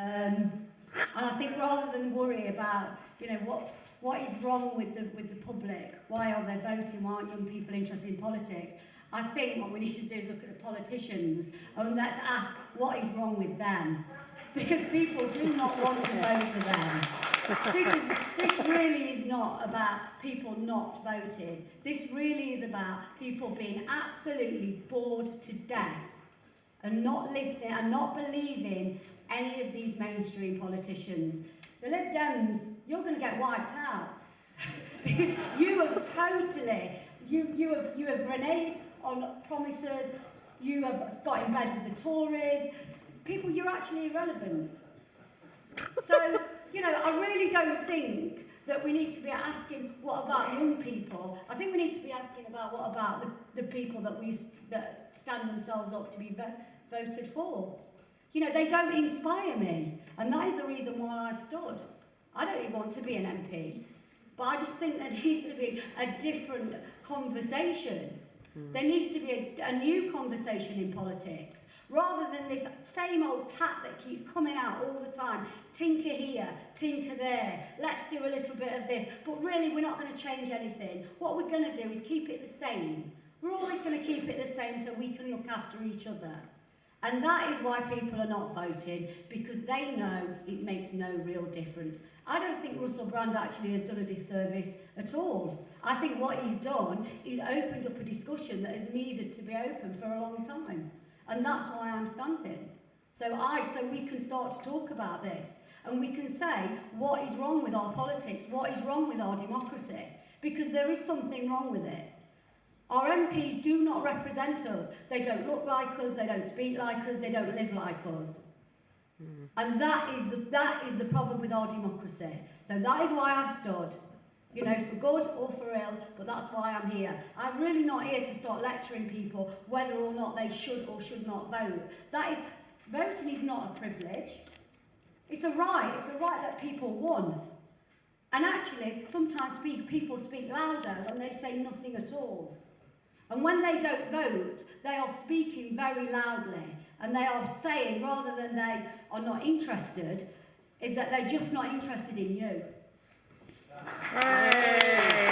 And I think rather than worry about, what is wrong with the public, why are they voting, why aren't young people interested in politics, I think what we need to do is look at the politicians and let's ask what is wrong with them. Because people do not want to vote for them. This really is not about people not voting. This really is about people being absolutely bored to death and not listening and not believing any of these mainstream politicians. The Lib Dems, you're going to get wiped out. Because you have totally, you have reneged on promises, you have got in bed with the Tories. People, you're actually irrelevant. So, I really don't think that we need to be asking what about young people. I think we need to be asking about what about the people that stand themselves up to be voted for. They don't inspire me, and that is the reason why I've stood. I don't even want to be an MP, but I just think there needs to be a different conversation. There needs to be a new conversation in politics, rather than this same old tap that keeps coming out all the time. Tinker here, tinker there, let's do a little bit of this, but really we're not going to change anything. What we're going to do is keep it the same. We're always going to keep it the same so we can look after each other. And that is why people are not voting, because they know it makes no real difference. I don't think Russell Brand actually has done a disservice at all. I think what he's done is opened up a discussion that has needed to be open for a long time. And that's why I'm standing. So we can start to talk about this. And we can say what is wrong with our politics, what is wrong with our democracy. Because there is something wrong with it. Our MPs do not represent us. They don't look like us, they don't speak like us, they don't live like us. And that is the problem with our democracy. So that is why I've stood. For good or for ill, but that's why I'm here. I'm really not here to start lecturing people whether or not they should or should not vote. Voting is not a privilege. It's a right. It's a right that people won. And actually, sometimes people speak louder when they say nothing at all. And when they don't vote, they are speaking very loudly. And they are saying, rather than they are not interested, is that they're just not interested in you. Hooray!